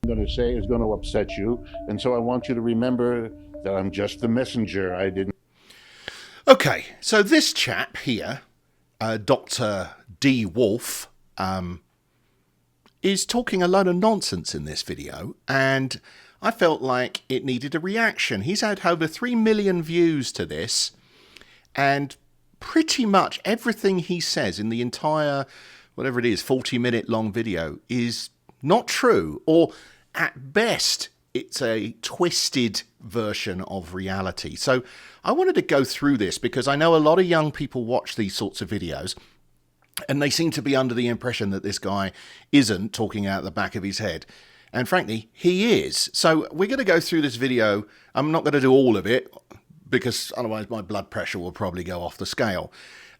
going to say is going to upset you. And so I want you to remember that I'm just the messenger. I didn't. Okay, so this chap here, Dr. D Wolff, is talking a load of nonsense in this video, and I felt like it needed a reaction. He's had over 3 million views to this, and pretty much everything he says in the entire, whatever it is, 40-minute long video is not true, or at best, it's a twisted version of reality. So I wanted to go through this because I know a lot of young people watch these sorts of videos, and they seem to be under the impression that this guy isn't talking out the back of his head. And frankly, he is. So we're going to go through this video. I'm not going to do all of it because otherwise my blood pressure will probably go off the scale.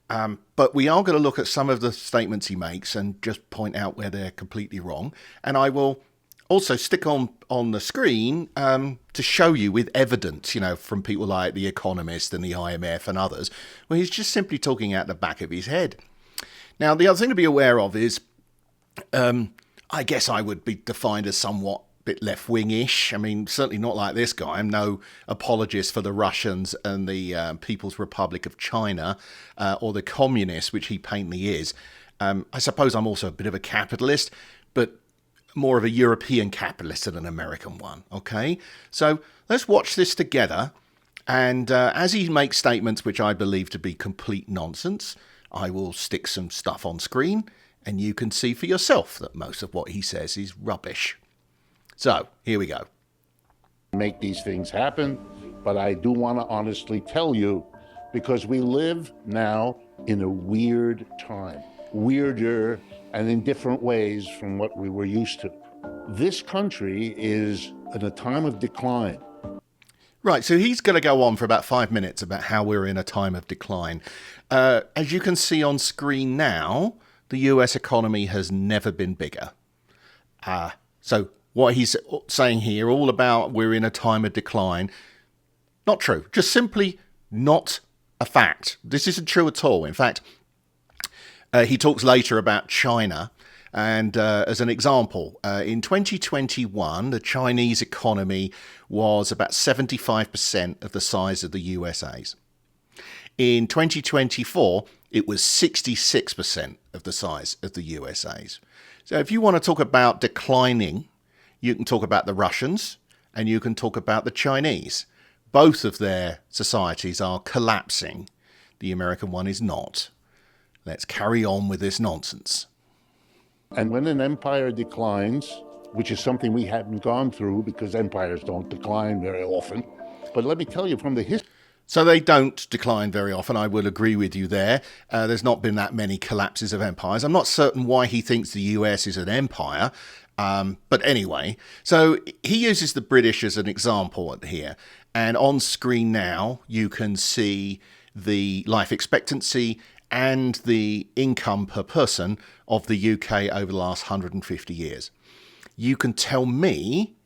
But we are going to look at some of the statements he makes and just point out where they're completely wrong. And I will also stick on the screen to show you with evidence, you know, from people like the Economist and the IMF and others, where he's just simply talking out the back of his head. Now, the other thing to be aware of is, I guess I would be defined as somewhat a bit left-wing-ish. I mean, certainly not like this guy. I'm no apologist for the Russians and the People's Republic of China or the communists, which he patently is. I suppose I'm also a bit of a capitalist, but more of a European capitalist than an American one, okay? So let's watch this together. And as he makes statements which I believe to be complete nonsense, I will stick some stuff on screen and you can see for yourself that most of what he says is rubbish. So, here we go. Make these things happen, but I do want to honestly tell you, because we live now in a weird time, weirder and in different ways from what we were used to. This country is in a time of decline. Right, so he's going to go on for about 5 minutes about how we're in a time of decline. As you can see on screen now, the US economy has never been bigger. So what he's saying here, all about we're in a time of decline, not true. Just simply not a fact. This isn't true at all. In fact, he talks later about China. And as an example, in 2021, the Chinese economy was about 75% of the size of the USA's. In 2024, it was 66% of the size of the USA's. So if you want to talk about declining, you can talk about the Russians and you can talk about the Chinese. Both of their societies are collapsing. The American one is not. Let's carry on with this nonsense. And when an empire declines, which is something we haven't gone through because empires don't decline very often, but let me tell you from the history. So they don't decline very often. I will agree with you there. There's not been that many collapses of empires. I'm not certain why he thinks the US is an empire. But anyway, so he uses the British as an example here. And on screen now, you can see the life expectancy and the income per person of the UK over the last 150 years. You can tell me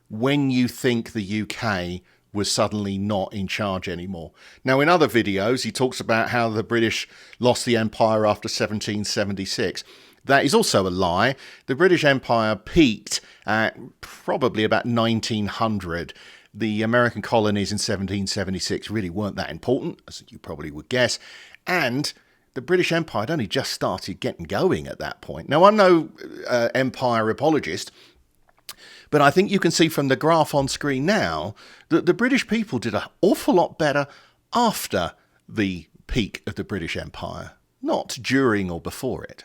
when you think the UK was suddenly not in charge anymore. Now, in other videos, he talks about how the British lost the empire after 1776. That is also a lie. The British Empire peaked at probably about 1900. The American colonies in 1776 really weren't that important, as you probably would guess. And the British Empire had only just started getting going at that point. Now, I'm no empire apologist, but I think you can see from the graph on screen now that the British people did an awful lot better after the peak of the British Empire, not during or before it.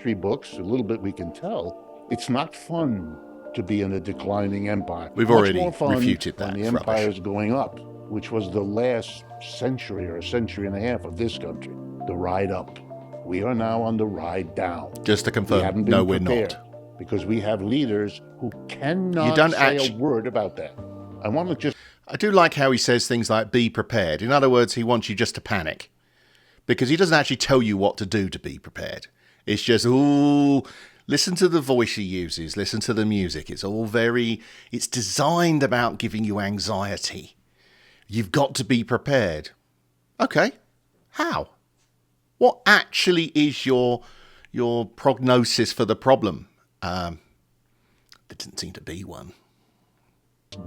3 books, a little bit we can tell, it's not fun to be in a declining empire. We've already refuted that. When the empire is going up, which was the last century or a century and a half of this country, the ride up. We are now on the ride down. Just to confirm, no, we're not. Because we have leaders who cannot say a word about that. I do like how he says things like, be prepared. In other words, he wants you just to panic. Because he doesn't actually tell you what to do to be prepared. It's just, ooh, listen to the voice he uses, listen to the music. It's all it's designed about giving you anxiety. You've got to be prepared. Okay, how? What actually is your prognosis for the problem? There didn't seem to be one.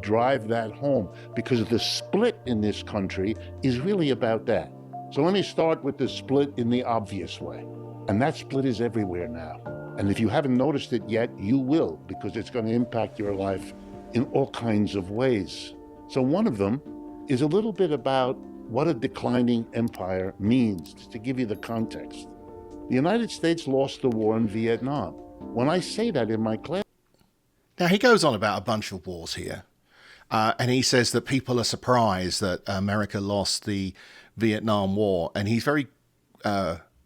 Drive that home, because the split in this country is really about that. So let me start with the split in the obvious way. And that split is everywhere now. And if you haven't noticed it yet, you will, because it's going to impact your life in all kinds of ways. So one of them is a little bit about what a declining empire means, to give you the context. The United States lost the war in Vietnam. When I say that in my class... Now, he goes on about a bunch of wars here. And he says that people are surprised that America lost the Vietnam War. And he's very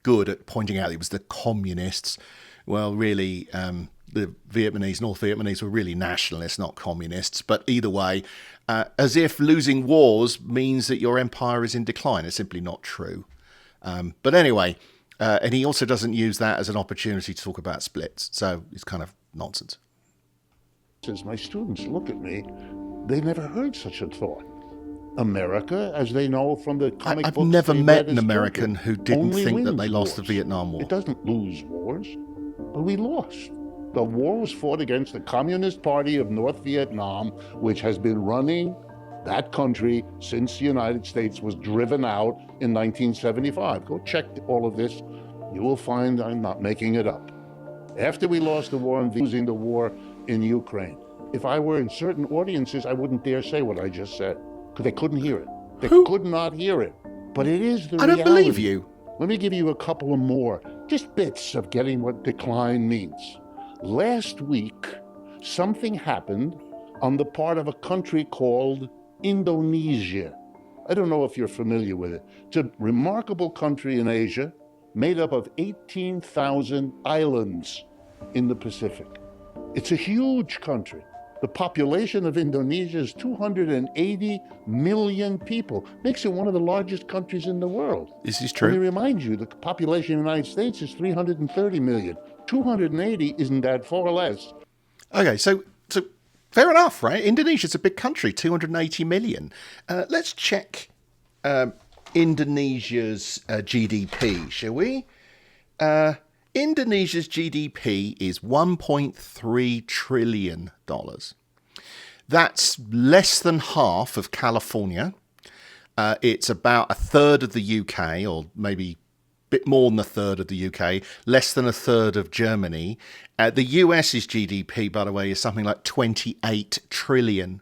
good at pointing out it was the communists. Well, really, the Vietnamese, North Vietnamese were really nationalists, not communists. But either way, as if losing wars means that your empire is in decline. It's simply not true. But anyway, and he also doesn't use that as an opportunity to talk about splits. So it's kind of nonsense. As my students look at me, they never heard such a thought. America, as they know from the comic books, I've never met an American who didn't think that they lost the Vietnam War. It doesn't lose wars, but we lost. The war was fought against the Communist Party of North Vietnam, which has been running that country since the United States was driven out in 1975. Go check all of this. You will find I'm not making it up. After we lost the war and losing the war in Ukraine, if I were in certain audiences, I wouldn't dare say what I just said, because they couldn't hear it. They could not hear it. But it is the reality. I don't believe you. Let me give you a couple of more, just bits of getting what decline means. Last week, something happened on the part of a country called Indonesia. I don't know if you're familiar with it. It's a remarkable country in Asia, made up of 18,000 islands in the Pacific. It's a huge country. The population of Indonesia is 280 million people. Makes it one of the largest countries in the world. This is true. Let me remind you, the population of the United States is 330 million. 280 isn't that far less. Okay, so fair enough, right? Indonesia's a big country, 280 million. Let's check Indonesia's GDP, shall we? Indonesia's GDP is $1.3 trillion. That's less than half of California. It's about a third of the UK, or maybe a bit more than a third of the UK, less than a third of Germany. The US's GDP, by the way, is something like 28 trillion.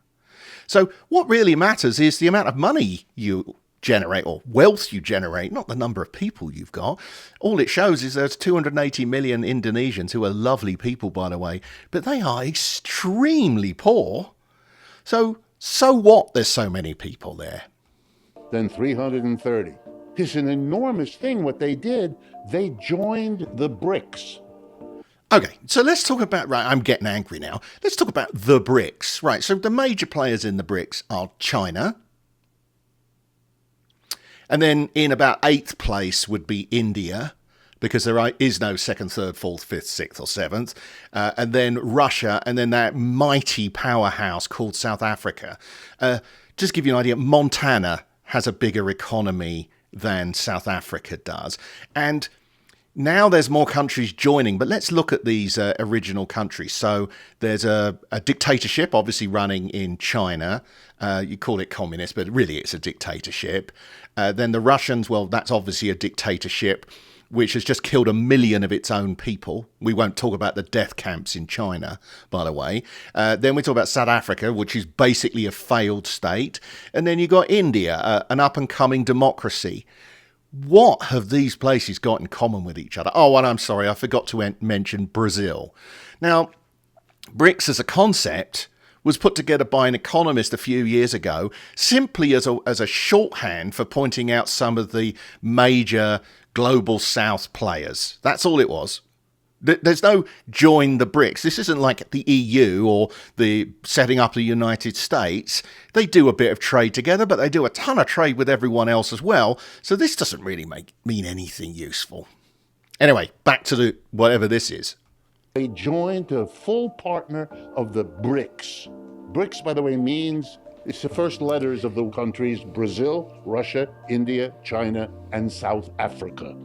So what really matters is the amount of money you generate, or wealth you generate, not the number of people you've got. All it shows is there's 280 million Indonesians, who are lovely people, by the way, but they are extremely poor. So what there's so many people there? Then 330. It's an enormous thing what they did. They joined the BRICS. Okay, so let's talk about, right, I'm getting angry now. Let's talk about the BRICS. Right, so the major players in the BRICS are China. And then in about 8th place would be India, because there is no 2nd, 3rd, 4th, 5th, 6th or 7th. And then Russia, and then that mighty powerhouse called South Africa. Just to give you an idea, Montana has a bigger economy than South Africa does. And now there's more countries joining, but let's look at these original countries. So there's a dictatorship, obviously, running in China. You call it communist, but really it's a dictatorship. Then the Russians, well, that's obviously a dictatorship, which has just killed 1 million of its own people. We won't talk about the death camps in China, by the way. Then we talk about South Africa, which is basically a failed state. And then you've got India, an up-and-coming democracy. What have these places got in common with each other? Oh, and I'm sorry, I forgot to mention Brazil. Now, BRICS as a concept was put together by an economist a few years ago, simply as a shorthand for pointing out some of the major global south players. That's all it was. There's no join the BRICS. This isn't like the EU or the setting up the United States. They do a bit of trade together, but they do a ton of trade with everyone else as well. So this doesn't really mean anything useful. Anyway, back to whatever this is. They joined a full partner of the BRICS. BRICS, by the way, means it's the first letters of the countries Brazil, Russia, India, China, and South Africa.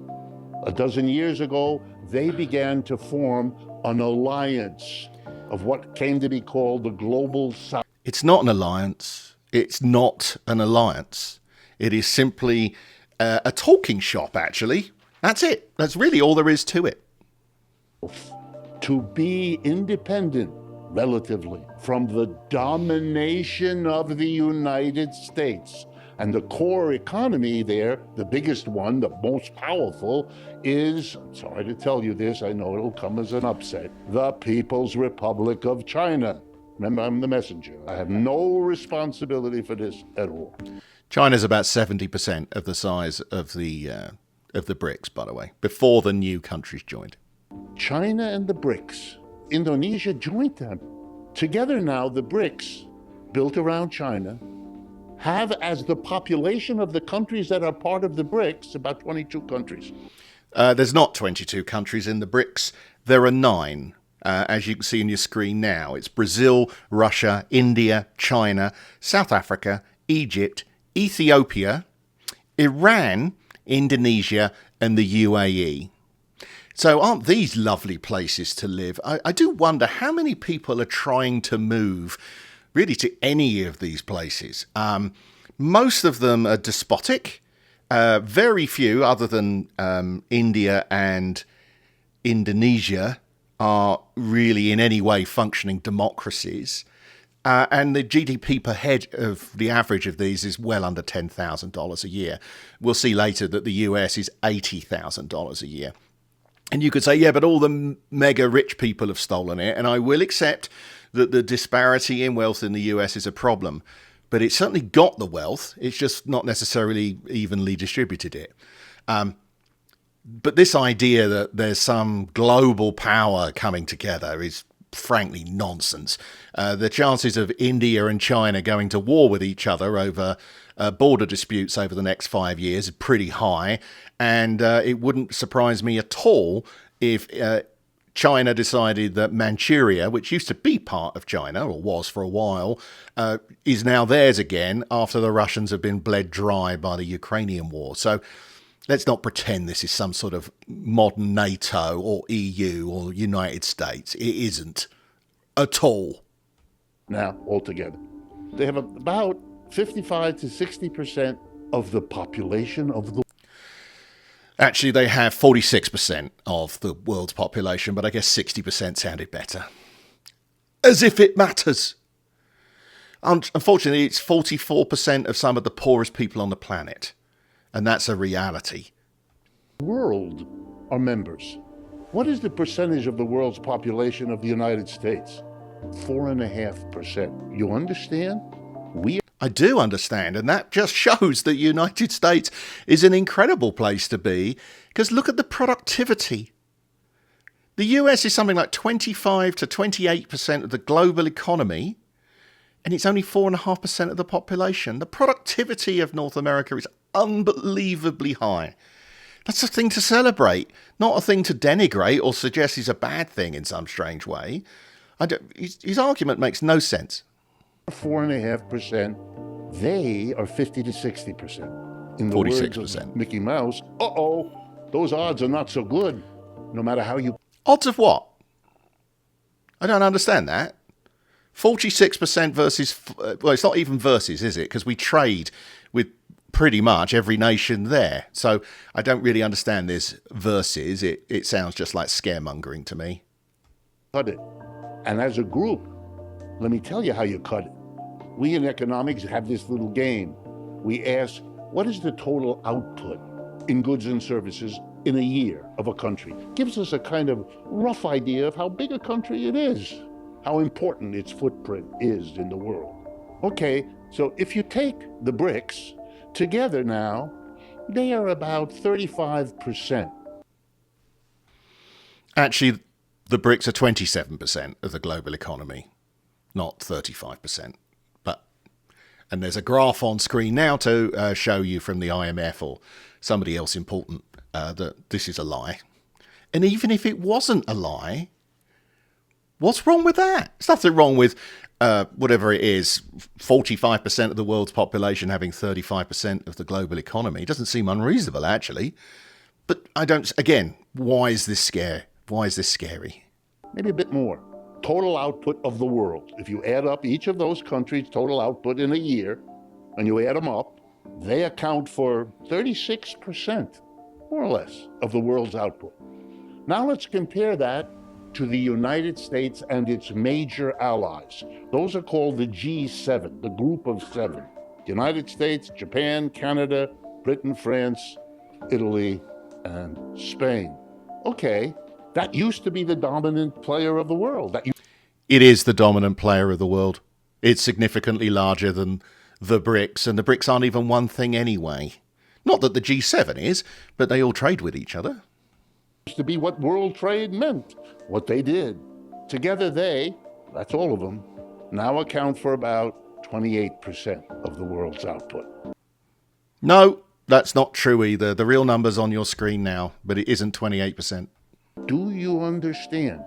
A dozen years ago, they began to form an alliance of what came to be called the Global South. It's not an alliance. It's not an alliance. It is simply a talking shop, actually. That's it. That's really all there is to it. To be independent, relatively, from the domination of the United States. And the core economy there, the biggest one, the most powerful, is, I'm sorry to tell you this, I know it'll come as an upset, the People's Republic of China. Remember, I'm the messenger. I have no responsibility for this at all. China's about 70% of the size of the BRICS, by the way, before the new countries joined. China and the BRICS. Indonesia joined them. Together now, the BRICS, built around China, have as the population of the countries that are part of the BRICS about 22 countries. There's not 22 countries in the BRICS. There are 9, as you can see on your screen now. It's Brazil, Russia, India, China, South Africa, Egypt, Ethiopia, Iran, Indonesia, and the UAE. So aren't these lovely places to live? I do wonder how many people are trying to move really to any of these places. Most of them are despotic. Very few, other than India and Indonesia, are really in any way functioning democracies. And the GDP per head of the average of these is well under $10,000 a year. We'll see later that the US is $80,000 a year. And you could say, yeah, but all the mega rich people have stolen it. And I will accept that the disparity in wealth in the US is a problem. But it's certainly got the wealth. It's just not necessarily evenly distributed it. But this idea that there's some global power coming together is frankly nonsense. The chances of India and China going to war with each other over border disputes over the next 5 years is pretty high. And it wouldn't surprise me at all if China decided that Manchuria, which used to be part of China, or was for a while, is now theirs again after the Russians have been bled dry by the Ukrainian war. So let's not pretend this is some sort of modern NATO or EU or United States. It isn't at all. Now, altogether, they have about 55 to 60% of the population of the. Actually, they have 46% of the world's population, but I guess 60% sounded better. As if it matters. Unfortunately, it's 44% of some of the poorest people on the planet. And that's a reality. World are members. What is the percentage of the world's population of the United States? 4.5%. You understand? I do understand, and that just shows that the United States is an incredible place to be, because look at the productivity. The US is something like 25 to 28% of the global economy, and it's only 4.5% of the population. The productivity of North America is unbelievably high. That's a thing to celebrate, not a thing to denigrate or suggest is a bad thing in some strange way. His argument makes no sense. 4.5%. They are 50 to 60%. In the 46%. words of Mickey Mouse, those odds are not so good, no matter how you. Odds of what? I don't understand that. 46% versus, well, it's not even versus, is it? Because we trade with pretty much every nation there. So I don't really understand this versus. It sounds just like scaremongering to me. Cut it. And as a group, let me tell you how you cut it. We in economics have this little game. We ask, what is the total output in goods and services in a year of a country? Gives us a kind of rough idea of how big a country it is, how important its footprint is in the world. Okay, so if you take the BRICS together now, they are about 35%. Actually, the BRICS are 27% of the global economy, not 35%. And there's a graph on screen now to show you from the IMF or somebody else important that this is a lie. And even if it wasn't a lie, what's wrong with that? There's nothing wrong with whatever it is, 45% of the world's population having 35% of the global economy. It doesn't seem unreasonable, actually. But I don't, again, why is this scary? Why is this scary? maybe a bit more. Total output of the world. If you add up each of those countries' total output in a year, and you add them up, they account for 36%, more or less, of the world's output. Now let's compare that to the United States and its major allies. Those are called the G7, the group of seven. The United States, Japan, Canada, Britain, France, Italy, and Spain. Okay, that used to be the dominant player of the world. It is the dominant player of the world. It's significantly larger than the BRICS, and the BRICS aren't even one thing anyway. Not that the G7 is, but they all trade with each other. Used to be what world trade meant, what they did. Together they, that's all of them, now account for about 28% of the world's output. No, that's not true either. The real number's on your screen now, but it isn't 28%. Do you understand?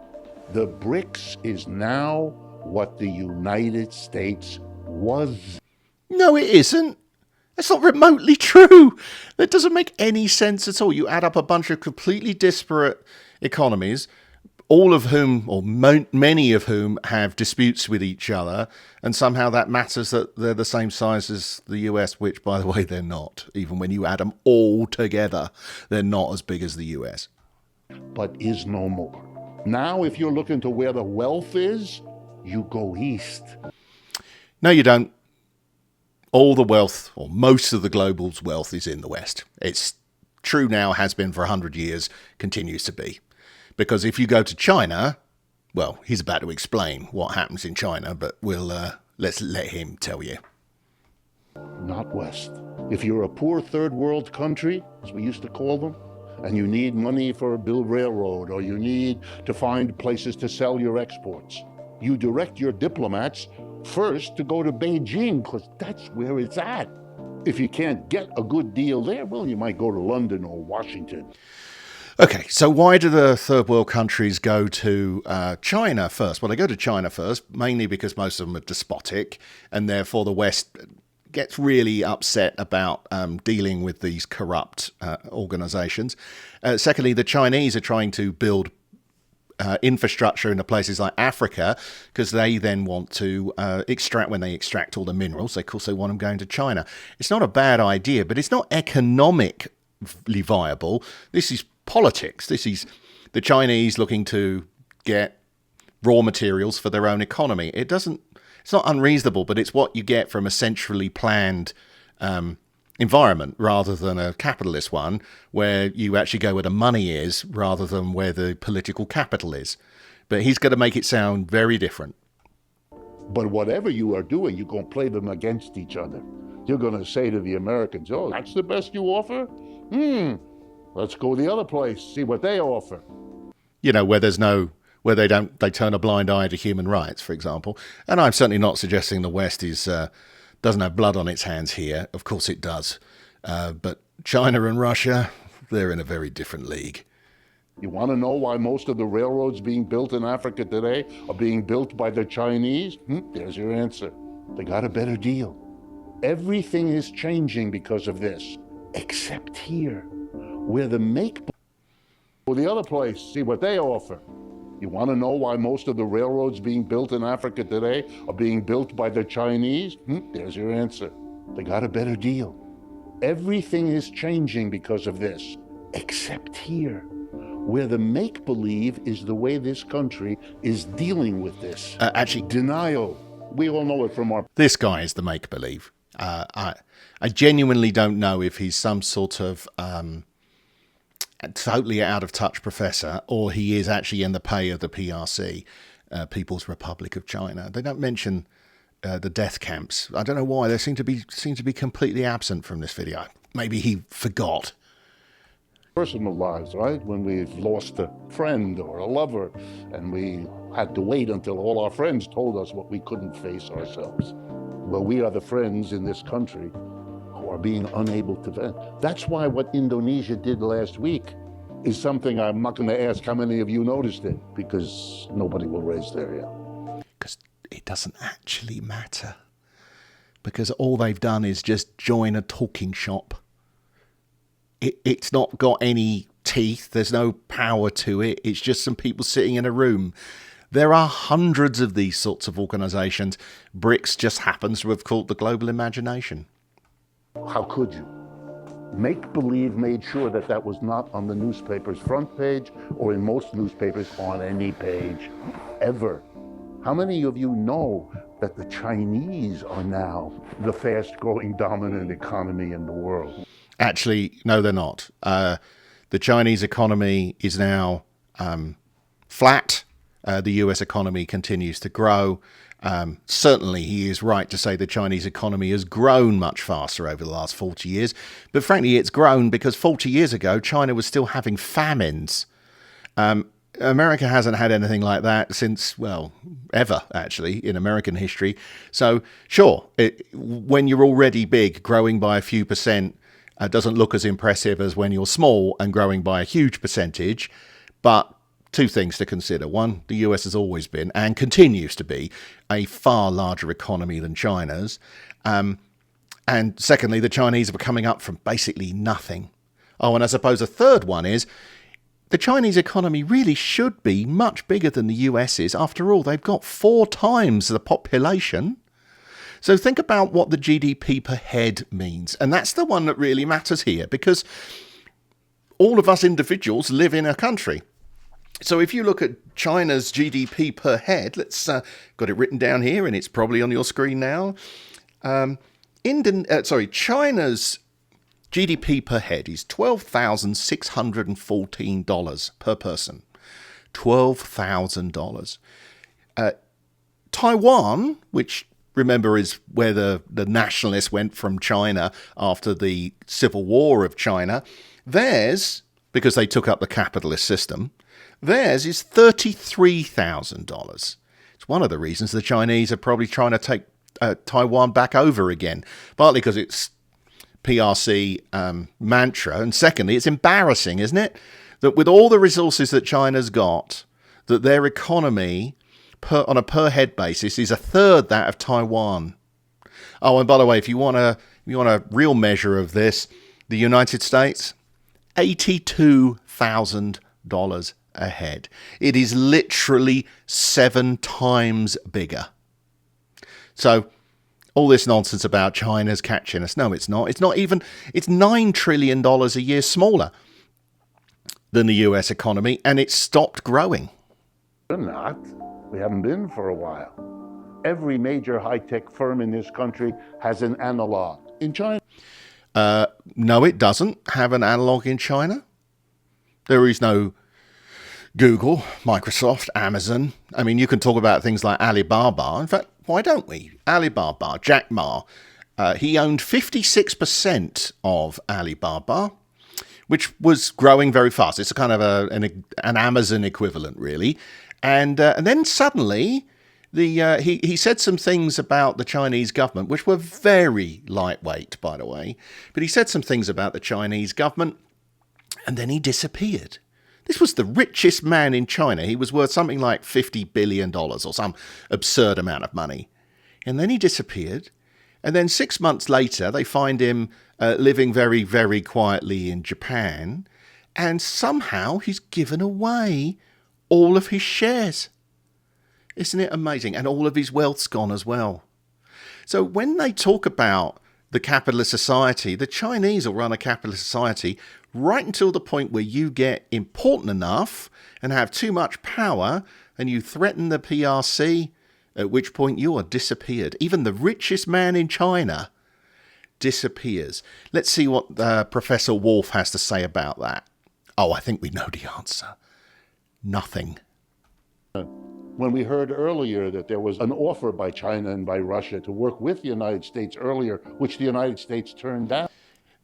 The BRICS is now what the United States was. No, it isn't. That's not remotely true. That doesn't make any sense at all. You add up a bunch of completely disparate economies, all of whom, or many of whom, have disputes with each other, and somehow that matters that they're the same size as the US, which, by the way, they're not. Even when you add them all together, they're not as big as the US. But is no more. Now, if you're looking to where the wealth is, you go east. No, you don't. All the wealth, or most of the global's wealth, is in the West. It's true now, has been for 100 years, continues to be. Because if you go to China, well, he's about to explain what happens in China, but let's let him tell you. Not West. If you're a poor third world country, as we used to call them, and you need money for a build railroad, or you need to find places to sell your exports, you direct your diplomats first to go to Beijing, because that's where it's at. If you can't get a good deal there, well, you might go to London or Washington. Okay, so why do the third world countries go to China first? Well, they go to China first, mainly because most of them are despotic, and therefore the West gets really upset about dealing with these corrupt organizations. Secondly, the Chinese are trying to build infrastructure in the places like Africa, because they then want to extract, when they extract all the minerals, of course they want them going to China. It's not a bad idea, but it's not economically viable. This is politics. This is the Chinese looking to get raw materials for their own economy. It's not unreasonable, but it's what you get from a centrally planned environment rather than a capitalist one where you actually go where the money is rather than where the political capital is. But he's going to make it sound very different. But whatever you are doing, you're going to play them against each other. You're going to say to the Americans, oh, that's the best you offer? Let's go the other place, see what they offer. You know, where they turn a blind eye to human rights, for example. And I'm certainly not suggesting the West doesn't have blood on its hands here. Of course it does. But China and Russia, they're in a very different league. You want to know why most of the railroads being built in Africa today are being built by the Chinese? There's your answer. They got a better deal. Everything is changing because of this, except here, where the or the other place, see what they offer. You want to know why most of the railroads being built in Africa today are being built by the Chinese? There's your answer. They got a better deal. Everything is changing because of this, except here, where the make-believe is the way this country is dealing with this. Actually, denial. We all know it from our... This guy is the make-believe. I genuinely don't know if he's some sort of totally out-of-touch professor, or he is actually in the pay of the PRC, People's Republic of China. They don't mention the death camps. I don't know why. They seem to be completely absent from this video. Maybe he forgot. Personal lives, right? When we've lost a friend or a lover, and we had to wait until all our friends told us what we couldn't face ourselves. Well, we are the friends in this country who are being unable to vent. That's why what Indonesia did last week is something I'm not going to ask how many of you noticed it, because nobody will raise their hand. Because it doesn't actually matter. Because all they've done is just join a talking shop. It's not got any teeth. There's no power to it. It's just some people sitting in a room. There are hundreds of these sorts of organizations. BRICS just happens to have caught the global imagination. How could you? Make-believe made sure that that was not on the newspaper's front page or in most newspapers on any page, ever. How many of you know that the Chinese are now the fast-growing dominant economy in the world? Actually, no, they're not. The Chinese economy is now flat. The US economy continues to grow. Certainly, he is right to say the Chinese economy has grown much faster over the last 40 years. But frankly, it's grown because 40 years ago, China was still having famines. America hasn't had anything like that since, well, ever, actually, in American history. So, sure, when you're already big, growing by a few percent doesn't look as impressive as when you're small and growing by a huge percentage. But two things to consider. One, the US has always been and continues to be a far larger economy than China's. And secondly, the Chinese are coming up from basically nothing. Oh, and I suppose a third one is the Chinese economy really should be much bigger than the US is. After all, they've got 4 times the population. So think about what the GDP per head means. And that's the one that really matters here, because all of us individuals live in a country. So if you look at China's GDP per head, let's got it written down here, and it's probably on your screen now. China's GDP per head is $12,614 per person. $12,000. Taiwan, which remember is where the nationalists went from China after the Civil War of China, theirs, because they took up the capitalist system, theirs is $33,000. It's one of the reasons the Chinese are probably trying to take Taiwan back over again, partly because it's PRC mantra, and secondly, it's embarrassing, isn't it, that with all the resources that China's got, that their economy on a per head basis is a third that of Taiwan. Oh, and by the way, if you want a real measure of this, the United States, $82,000 a head. It is literally 7 times bigger. So all this nonsense about China's catching us, no, it's not. It's not even. It's $9 trillion a year smaller than the US economy, and it's stopped growing. We're not. We haven't been for a while. Every major high-tech firm in this country has an analog. In China? No, it doesn't have an analog in China. There is no Google, Microsoft, Amazon. I mean, you can talk about things like Alibaba. In fact, why don't we? Alibaba, Jack Ma, he owned 56% of Alibaba, which was growing very fast. It's a kind of an Amazon equivalent, really. And then suddenly, he said some things about the Chinese government, which were very lightweight, by the way. But he said some things about the Chinese government, and then he disappeared. This was the richest man in China. He was worth something like $50 billion or some absurd amount of money. And then he disappeared. And then 6 months later, they find him living very, very quietly in Japan. And somehow he's given away all of his shares. Isn't it amazing? And all of his wealth's gone as well. So when they talk about the capitalist society, the Chinese will run a capitalist society right until the point where you get important enough and have too much power and you threaten the PRC, at which point you are disappeared. Even the richest man in China disappears. Let's see what Professor Wolff has to say about that. Oh, I think we know the answer. Nothing. When we heard earlier that there was an offer by China and by Russia to work with the United States earlier, which the United States turned down.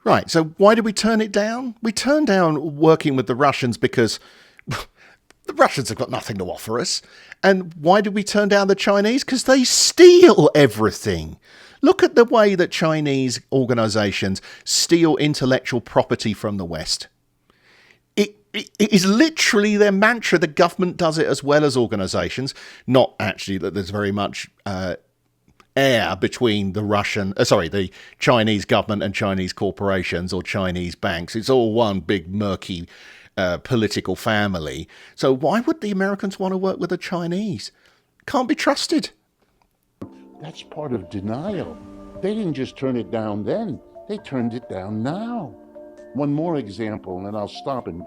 Right, so why did we turn it down? We turned down working with the Russians because the Russians have got nothing to offer us. And why did we turn down the Chinese? Because they steal everything. Look at the way that Chinese organizations steal intellectual property from the West. It is literally their mantra. The government does it as well as organizations. Not actually that there's very much air between the Chinese government and Chinese corporations or Chinese banks. It's all one big murky political family. So why would the Americans want to work with the Chinese? Can't be trusted. That's part of denial. They didn't just turn it down then, they turned it down now. One more example, and then I'll stop and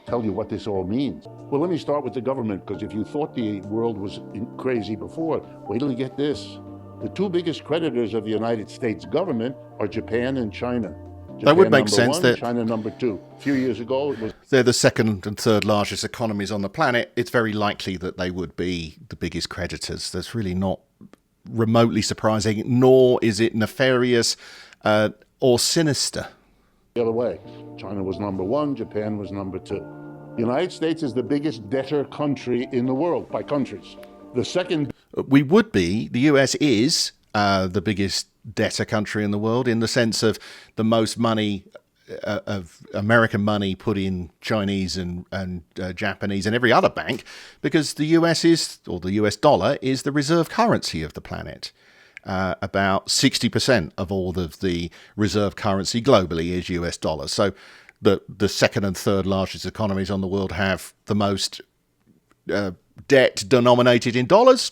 tell you what this all means. Well, let me start with the government, because if you thought the world was crazy before, wait till you get this. The two biggest creditors of the United States government are Japan and China. Japan That would make sense. Number one, China number two. A few years ago, it was... They're the second and third largest economies on the planet. It's very likely that they would be the biggest creditors. That's really not remotely surprising, nor is it nefarious or sinister. The other way. China was number one, Japan was number two. The United States is the biggest debtor country in the world by countries. The second... We would be. The US is the biggest debtor country in the world in the sense of the most money of American money put in Chinese and Japanese and every other bank, because the US is, or the US dollar is the reserve currency of the planet. About 60% of all of the reserve currency globally is US dollars. So the second and third largest economies on the world have the most debt denominated in dollars.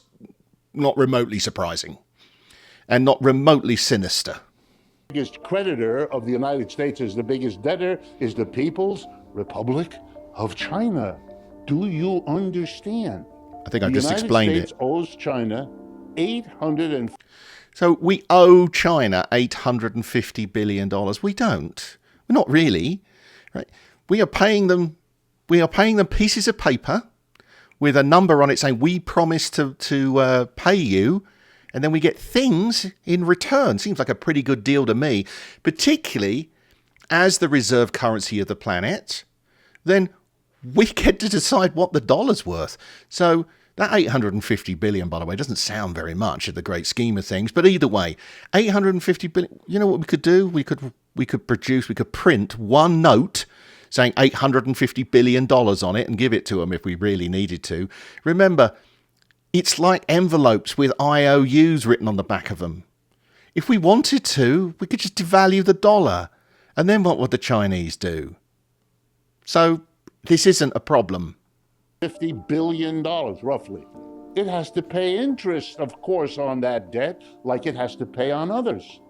Not remotely surprising and not remotely sinister. The biggest creditor of the United States is the biggest debtor is the People's Republic of China. Do you understand? I think I just explained it. The United States owes China 800. So we owe China $850 billion. We don't. We're not really. Right? We are paying them pieces of paper with a number on it saying we promise to pay you, and then we get things in return. Seems like a pretty good deal to me, particularly as the reserve currency of the planet. Then we get to decide what the dollar's worth. So that 850 billion, by the way, doesn't sound very much in the great scheme of things, but either way, 850 billion, you know what we could do? We could print one note saying $850 billion on it and give it to them if we really needed to. Remember, it's like envelopes with IOUs written on the back of them. If we wanted to, we could just devalue the dollar. And then what would the Chinese do? So this isn't a problem. $50 billion, roughly. It has to pay interest, of course, on that debt, like it has to pay on others.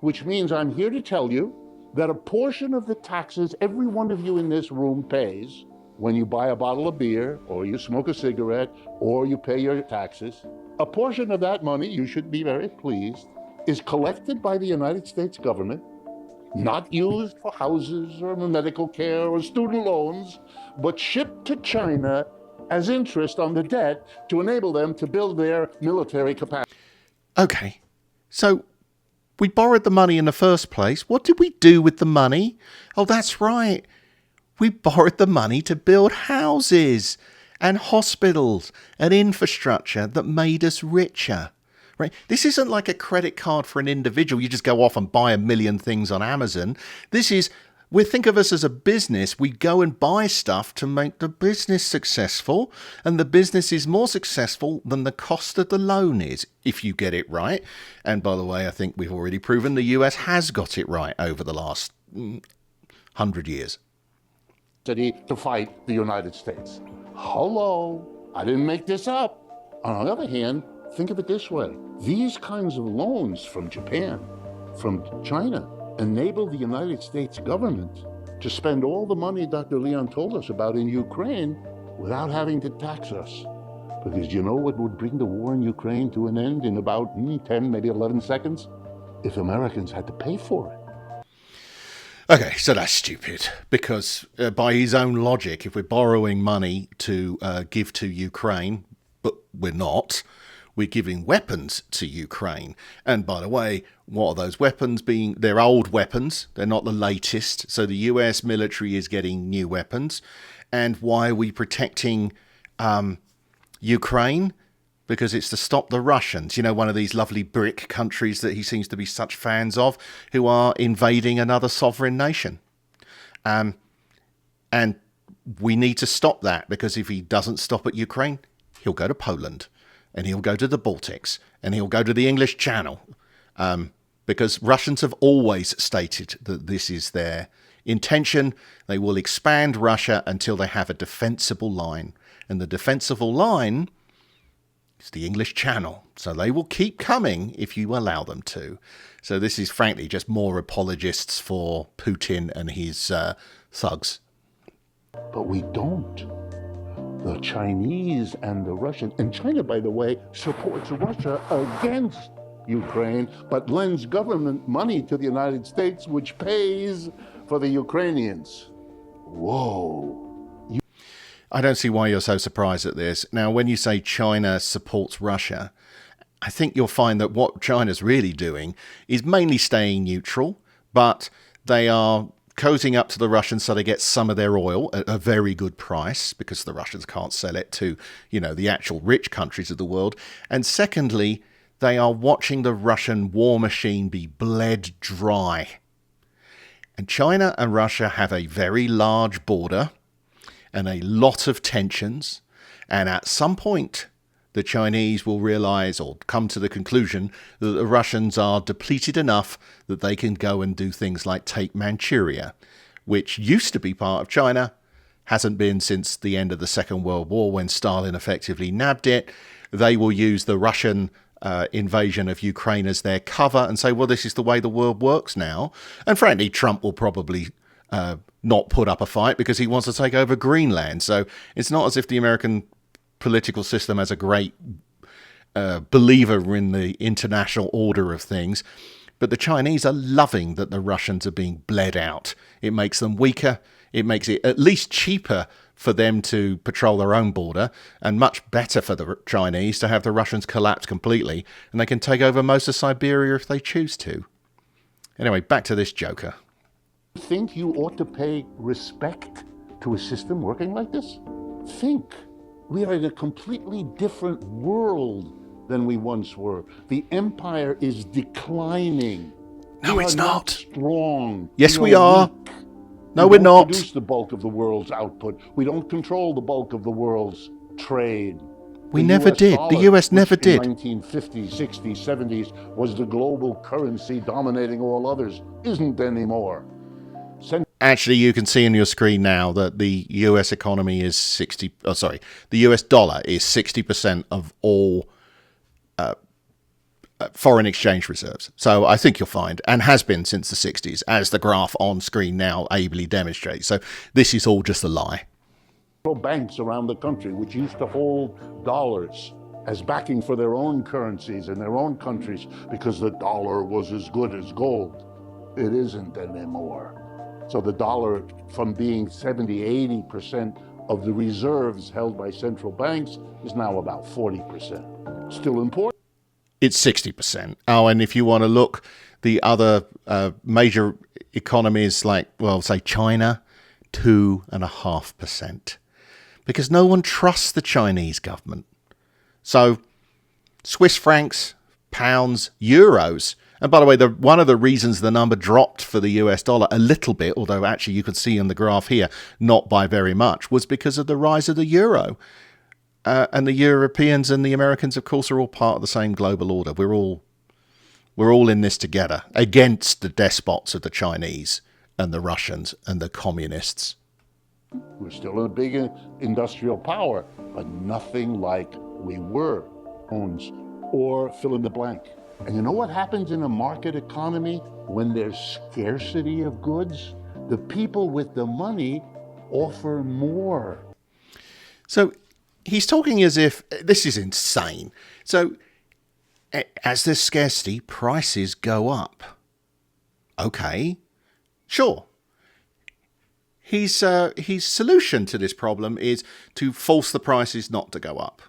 Which means I'm here to tell you that a portion of the taxes every one of you in this room pays when you buy a bottle of beer, or you smoke a cigarette, or you pay your taxes, a portion of that money, you should be very pleased, is collected by the United States government, not used for houses or medical care or student loans, but shipped to China as interest on the debt to enable them to build their military capacity. Okay, so we borrowed the money in the first place. What did we do with the money? Oh, that's right. We borrowed the money to build houses and hospitals and infrastructure that made us richer. Right? This isn't like a credit card for an individual. You just go off and buy a million things on Amazon. This is, we think of us as a business. We go and buy stuff to make the business successful, and the business is more successful than the cost of the loan is, if you get it right. And by the way, I think we've already proven the US has got it right over the last 100 years. To fight the United States. Hello, I didn't make this up. On the other hand, think of it this way. These kinds of loans from Japan, from China, enable the United States government to spend all the money Dr. Leon told us about in Ukraine without having to tax us. Because you know what would bring the war in Ukraine to an end in about 10, maybe 11 seconds? If Americans had to pay for it. Okay, so that's stupid, because by his own logic, if we're borrowing money to give to Ukraine, but we're not, we're giving weapons to Ukraine. And by the way, what are those weapons being? They're old weapons. They're not the latest. So the US military is getting new weapons. And why are we protecting Ukraine? Because it's to stop the Russians, you know, one of these lovely BRIC countries that he seems to be such fans of, who are invading another sovereign nation. And we need to stop that, because if he doesn't stop at Ukraine, he'll go to Poland, and he'll go to the Baltics, and he'll go to the English Channel. Because Russians have always stated that this is their intention. They will expand Russia until they have a defensible line. And the defensible line is the English Channel. So they will keep coming if you allow them to. So this is frankly just more apologists for Putin and his thugs. But we don't. The Chinese and the Russians, and China, by the way, supports Russia against Ukraine, but lends government money to the United States, which pays for the Ukrainians. Whoa. I don't see why you're so surprised at this. Now, when you say China supports Russia, I think you'll find that what China's really doing is mainly staying neutral, but they are cozying up to the Russians so they get some of their oil at a very good price because the Russians can't sell it to, the actual rich countries of the world. And secondly, they are watching the Russian war machine be bled dry. And China and Russia have a very large border and a lot of tensions. And at some point, the Chinese will realize or come to the conclusion that the Russians are depleted enough that they can go and do things like take Manchuria, which used to be part of China, hasn't been since the end of the Second World War when Stalin effectively nabbed it. They will use the Russian invasion of Ukraine as their cover and say, well, this is the way the world works now. And frankly, Trump will probably not put up a fight because he wants to take over Greenland. So it's not as if the American political system has a great believer in the international order of things. But the Chinese are loving that the Russians are being bled out. It makes them weaker. It makes it at least cheaper for them to patrol their own border and much better for the Chinese to have the Russians collapse completely and they can take over most of Siberia if they choose to. Anyway, back to this joker. Think you ought to pay respect to a system working like this? Think. We are in a completely different world than we once were. The empire is declining. No, it's not. Strong. Yes, we are. Weak. No, we we're not. We produce the bulk of the world's output. We don't control the bulk of the world's trade. We never did. The US never did. In the 1950s, 60s, 70s was the global currency dominating all others. Isn't anymore. Actually, you can see on your screen now that the US economy is the US dollar is 60% of all foreign exchange reserves. So I think you'll find, and has been since the 60s, as the graph on screen now ably demonstrates. So this is all just a lie. Banks around the country, which used to hold dollars as backing for their own currencies in their own countries because the dollar was as good as gold. It isn't anymore. So the dollar, from being 70, 80% of the reserves held by central banks, is now about 40%. Still important? It's 60%. Oh, and if you want to look, the other major economies like, well, say China, 2.5%. Because no one trusts the Chinese government. So Swiss francs, pounds, euros. And by the way, one of the reasons the number dropped for the US dollar a little bit, although actually you can see on the graph here, not by very much, was because of the rise of the euro. And the Europeans and the Americans, of course, are all part of the same global order. We're all in this together against the despots of the Chinese and the Russians and the communists. We're still a big industrial power, but nothing like we were. Owns or fill in the blank. And you know what happens in a market economy when there's scarcity of goods? The people with the money offer more. So he's talking as if this is insane. So as there's scarcity, prices go up. Okay, sure. His solution to this problem is to force the prices not to go up.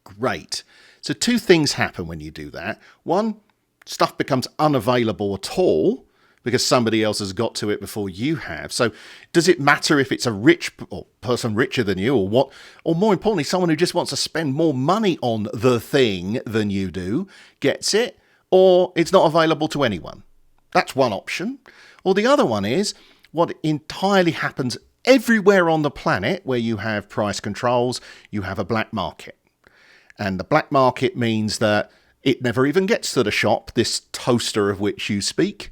Great. So two things happen when you do that. One, stuff becomes unavailable at all because somebody else has got to it before you have. So does it matter if it's a rich or person richer than you or what? Or more importantly, someone who just wants to spend more money on the thing than you do gets it, or it's not available to anyone. That's one option. Or the other one is what entirely happens everywhere on the planet where you have price controls, you have a black market. And the black market means that it never even gets to the shop, this toaster of which you speak.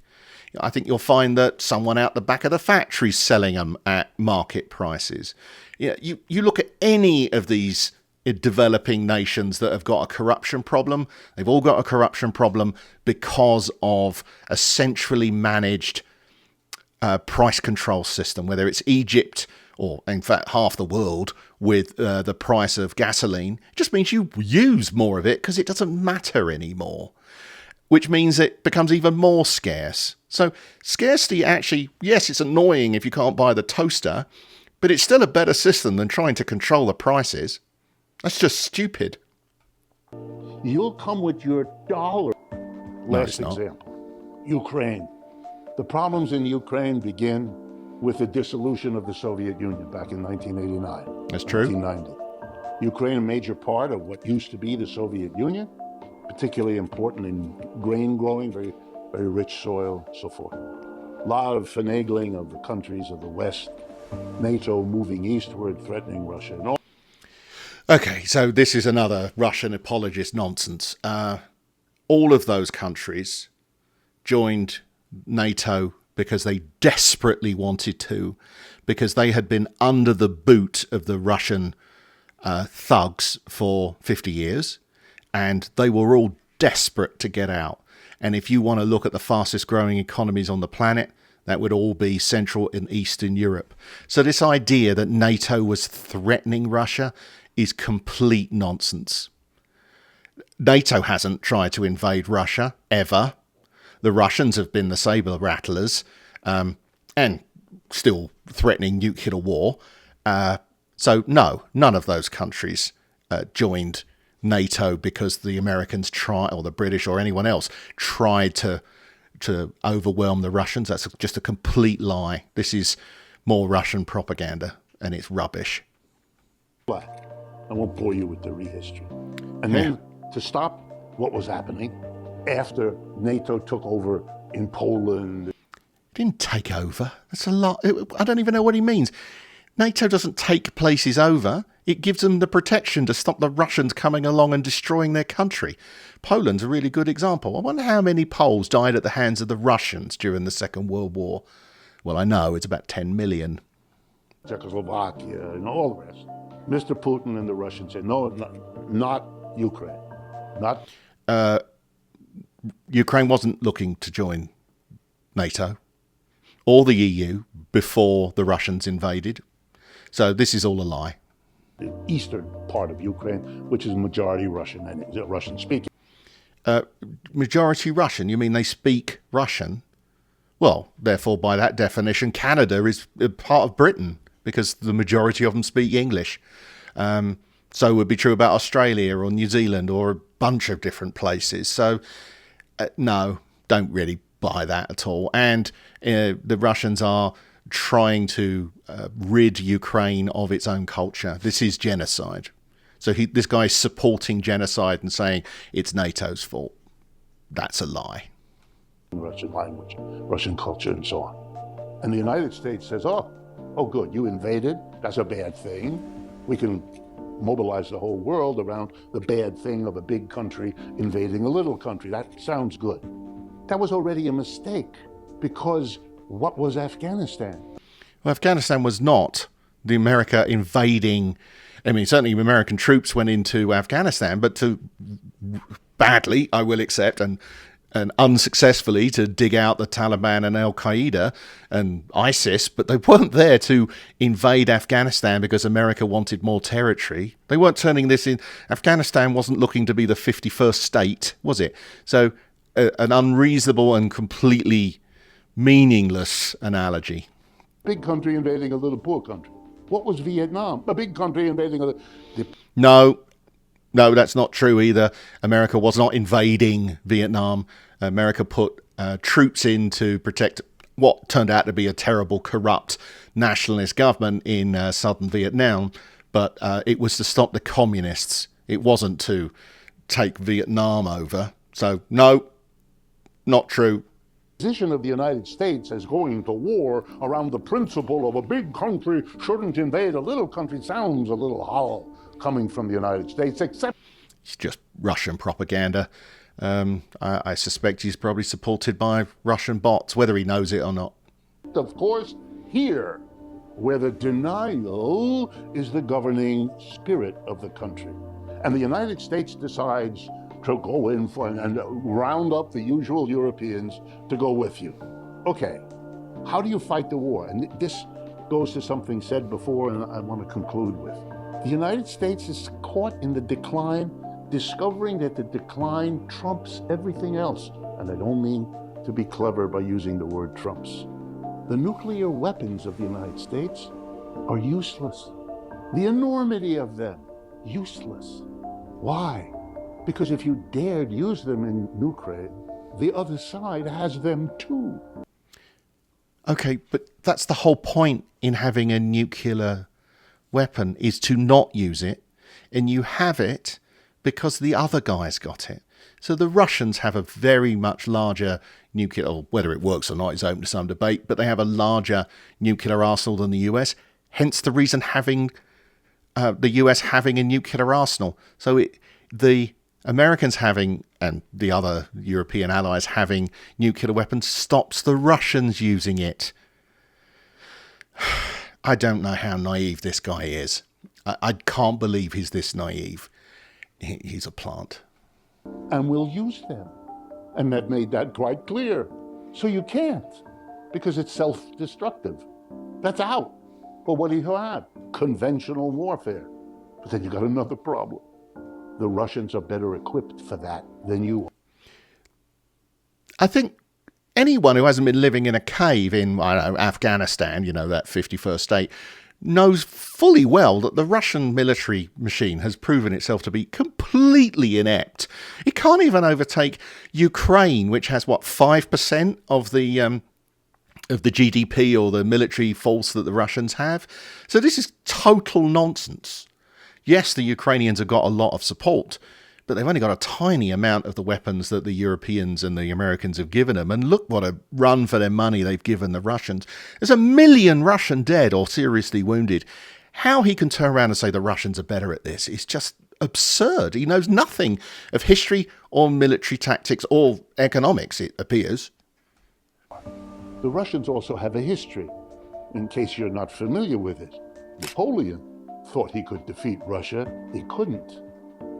I think you'll find that someone out the back of the factory's selling them at market prices. Yeah, you look at any of these developing nations that have got a corruption problem, they've all got a corruption problem because of a centrally managed price control system, whether it's Egypt or, in fact, half the world with the price of gasoline. It just means you use more of it because it doesn't matter anymore, which means it becomes even more scarce. So scarcity actually, yes, it's annoying if you can't buy the toaster, but it's still a better system than trying to control the prices. That's just stupid. You'll come with your dollar. Last example, Ukraine. The problems in Ukraine begin with the dissolution of the Soviet Union back in 1989. That's true. 1990. Ukraine, a major part of what used to be the Soviet Union, particularly important in grain growing, very, very rich soil, so forth. A lot of finagling of the countries of the West, NATO moving eastward, threatening Russia. And all. Okay, so this is another Russian apologist nonsense. All of those countries joined NATO because they desperately wanted to, because they had been under the boot of the Russian thugs for 50 years, and they were all desperate to get out. And if you want to look at the fastest growing economies on the planet, that would all be Central and Eastern Europe. So this idea that NATO was threatening Russia is complete nonsense. NATO hasn't tried to invade Russia, ever. The Russians have been the saber rattlers, and still threatening nuclear war. So no, none of those countries joined NATO because the Americans tried, or the British or anyone else tried to overwhelm the Russians. That's just a complete lie. This is more Russian propaganda, and it's rubbish. I won't bore you with the rehistory. And then to stop what was happening after NATO took over in Poland. Didn't take over. That's a lot. I don't even know what he means. NATO doesn't take places over. It gives them the protection to stop the Russians coming along and destroying their country. Poland's a really good example. I wonder how many Poles died at the hands of the Russians during the Second World War. Well, I know it's about 10 million. Czechoslovakia and all the rest. Mr. Putin and the Russians said, no, not Ukraine. Not. Ukraine wasn't looking to join NATO or the EU before the Russians invaded. So this is all a lie. The eastern part of Ukraine, which is majority Russian and Russian speaking. Majority Russian? You mean they speak Russian? Well, therefore, by that definition, Canada is a part of Britain because the majority of them speak English. So it would be true about Australia or New Zealand or a bunch of different places. So no, don't really buy that at all. And the Russians are trying to rid Ukraine of its own culture. This is genocide. So this guy is supporting genocide and saying it's NATO's fault. That's a lie. Russian language, Russian culture, and so on. And the United States says, oh good, you invaded. That's a bad thing. We can mobilize the whole world around the bad thing of a big country invading a little country. That sounds good. That was already a mistake, because what was Afghanistan? Well, Afghanistan was not the America invading. I mean, certainly American troops went into Afghanistan, but to badly, I will accept, and unsuccessfully to dig out the Taliban and Al-Qaeda and ISIS, but they weren't there to invade Afghanistan because America wanted more territory. They weren't turning this in. Afghanistan wasn't looking to be the 51st state, was it? So an unreasonable and completely meaningless analogy. Big country invading a little poor country. What was Vietnam? A big country invading a... No, that's not true either. America was not invading Vietnam. America put troops in to protect what turned out to be a terrible, corrupt nationalist government in southern Vietnam. But it was to stop the communists. It wasn't to take Vietnam over. So, no, not true. The position of the United States as going to war around the principle of a big country shouldn't invade a little country sounds a little hollow coming from the United States, except... It's just Russian propaganda. I suspect he's probably supported by Russian bots, whether he knows it or not. Of course, here, where the denial is the governing spirit of the country. And the United States decides to go in for and round up the usual Europeans to go with you. Okay, how do you fight the war? And this goes to something said before, and I want to conclude with. The United States is caught in the decline, discovering that the decline trumps everything else. And I don't mean to be clever by using the word trumps. The nuclear weapons of the United States are useless. The enormity of them, useless. Why? Because if you dared use them in Ukraine, the other side has them too. Okay, but that's the whole point in having a nuclear weapon, is to not use it, and you have it because the other guy's got it. So the Russians have a very much larger nuclear, or whether it works or not is open to some debate, but they have a larger nuclear arsenal than the US, hence the reason having the US having a nuclear arsenal. So the Americans having, and the other European allies having nuclear weapons, stops the Russians using it. I don't know how naive this guy is. I can't believe he's this naive. He's a plant. And we'll use them. And that made that quite clear. So you can't, because it's self-destructive. That's out. But what do you have? Conventional warfare. But then you got another problem. The Russians are better equipped for that than you are. I think anyone who hasn't been living in a cave in, I don't know, Afghanistan, you know, that 51st state, knows fully well that the Russian military machine has proven itself to be completely inept. It can't even overtake Ukraine, which has, 5% of the GDP or the military force that the Russians have. So this is total nonsense. Yes, the Ukrainians have got a lot of support, but they've only got a tiny amount of the weapons that the Europeans and the Americans have given them. And look what a run for their money they've given the Russians. There's 1 million Russian dead or seriously wounded. How he can turn around and say the Russians are better at this is just absurd. He knows nothing of history or military tactics or economics, it appears. The Russians also have a history, in case you're not familiar with it. Napoleon thought he could defeat Russia. He couldn't.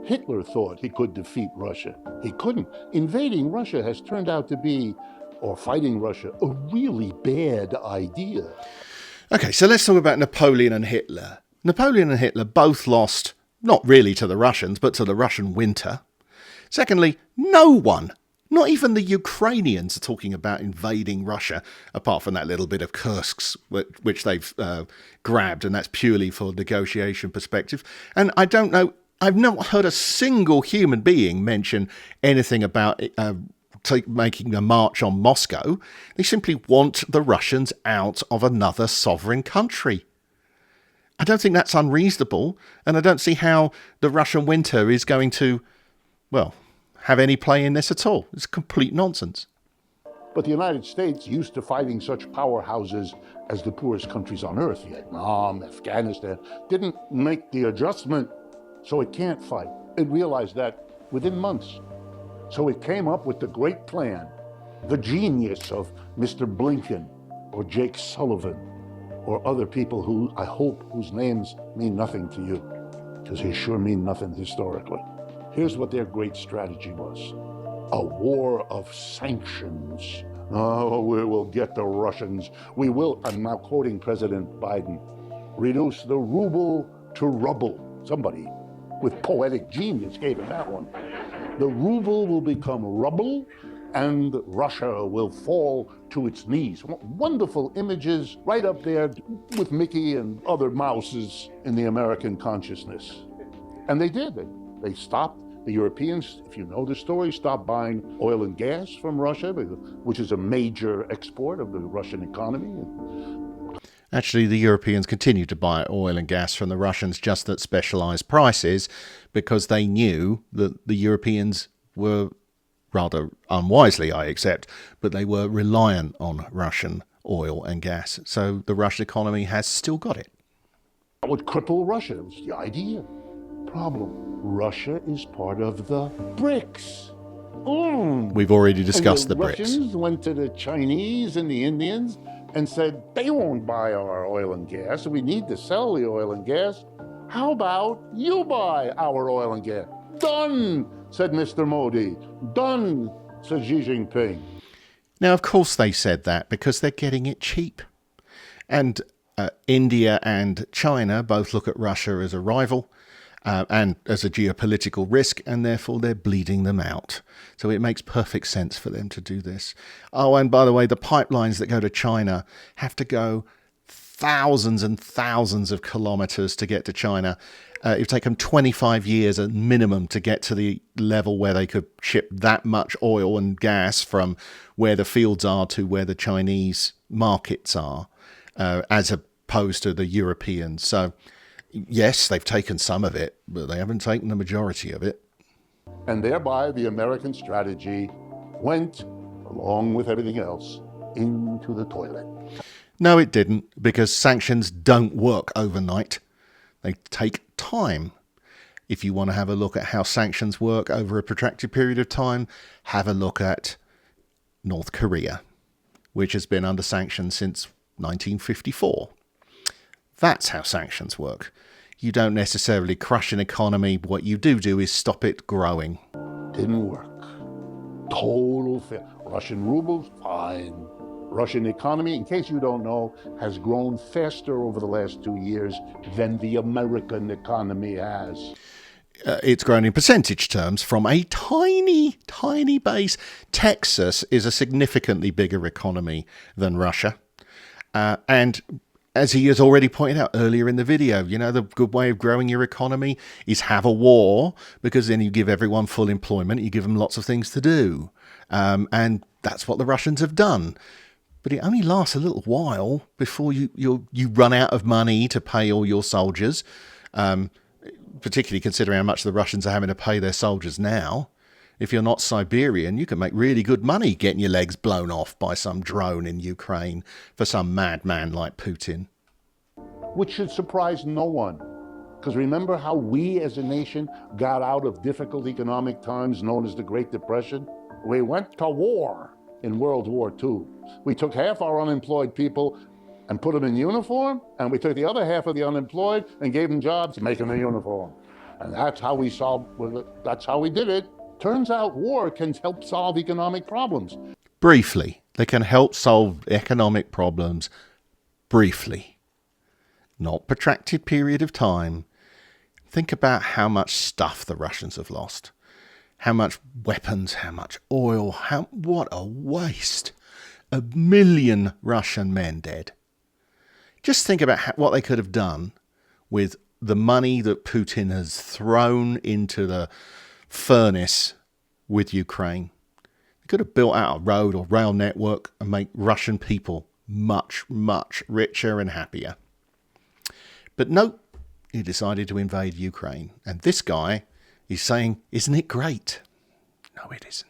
Hitler thought he could defeat Russia. He couldn't. Invading Russia has turned out to be, or fighting Russia, a really bad idea. Okay, so let's talk about Napoleon and Hitler. Napoleon and Hitler both lost, not really to the Russians, but to the Russian winter. Secondly, no one, not even the Ukrainians, are talking about invading Russia, apart from that little bit of Kursk, which they've grabbed, and that's purely for negotiation perspective. And I don't know, I've not heard a single human being mention anything about making a march on Moscow. They simply want the Russians out of another sovereign country. I don't think that's unreasonable, and I don't see how the Russian winter is going to, have any play in this at all. It's complete nonsense. But the United States, used to fighting such powerhouses as the poorest countries on earth, Vietnam, Afghanistan, didn't make the adjustment, so it can't fight. It realized that within months. So it came up with the great plan, the genius of Mr. Blinken or Jake Sullivan or other people who I hope whose names mean nothing to you, because they sure mean nothing historically. Here's what their great strategy was. A war of sanctions. Oh, we will get the Russians. We will, I'm now quoting President Biden, reduce the ruble to rubble. Somebody with poetic genius gave him that one. The ruble will become rubble and Russia will fall to its knees. Wonderful images right up there with Mickey and other mouses in the American consciousness. And they did. They stopped. The Europeans, if you know the story, stopped buying oil and gas from Russia, which is a major export of the Russian economy. Actually, the Europeans continued to buy oil and gas from the Russians, just at specialised prices, because they knew that the Europeans were, rather unwisely, I accept, but they were reliant on Russian oil and gas. So the Russian economy has still got it. That would cripple Russia. It was the idea. Problem. Russia is part of the BRICS. We've already discussed And the the BRICS. Russians went to the Chinese and the Indians and said, they won't buy our oil and gas. We need to sell the oil and gas. How about you buy our oil and gas? Done, said Mr. Modi. Done, said Xi Jinping. Now, of course they said that because they're getting it cheap. And India and China both look at Russia as a rival and as a geopolitical risk, and therefore they're bleeding them out. So it makes perfect sense for them to do this. Oh, and by the way, the pipelines that go to China have to go thousands and thousands of kilometers to get to China. It would take them 25 years at minimum to get to the level where they could ship that much oil and gas from where the fields are to where the Chinese markets are, as opposed to the Europeans. So, yes, they've taken some of it, but they haven't taken the majority of it. And thereby the American strategy went, along with everything else, into the toilet. No, it didn't, because sanctions don't work overnight. They take time. If you want to have a look at how sanctions work over a protracted period of time, have a look at North Korea, which has been under sanctions since 1954. That's how sanctions work. You don't necessarily crush an economy. What you do is stop it growing. Didn't work. Total fail. Russian rubles, fine. Russian economy, in case you don't know, has grown faster over the last 2 years than the American economy has. It's grown in percentage terms from a tiny, tiny base. Texas is a significantly bigger economy than Russia. And as he has already pointed out earlier in the video, you know, the good way of growing your economy is have a war, because then you give everyone full employment, you give them lots of things to do. And that's what the Russians have done. But it only lasts a little while before you run out of money to pay all your soldiers, particularly considering how much the Russians are having to pay their soldiers now. If you're not Siberian, you can make really good money getting your legs blown off by some drone in Ukraine for some madman like Putin. Which should surprise no one. Because remember how we as a nation got out of difficult economic times known as the Great Depression? We went to war in World War II. We took half our unemployed people and put them in uniform, and we took the other half of the unemployed and gave them jobs making the uniform. And that's how we that's how we did it. Turns out war can help solve economic problems. Briefly, they can help solve economic problems briefly. Not protracted period of time. Think about how much stuff the Russians have lost. How much weapons, how much oil, what a waste. 1 million Russian men dead. Just think about what they could have done with the money that Putin has thrown into the furnace with Ukraine. They could have built out a road or rail network and make Russian people much, much richer and happier. But no, he decided to invade Ukraine. And this guy is saying, isn't it great? No, it isn't.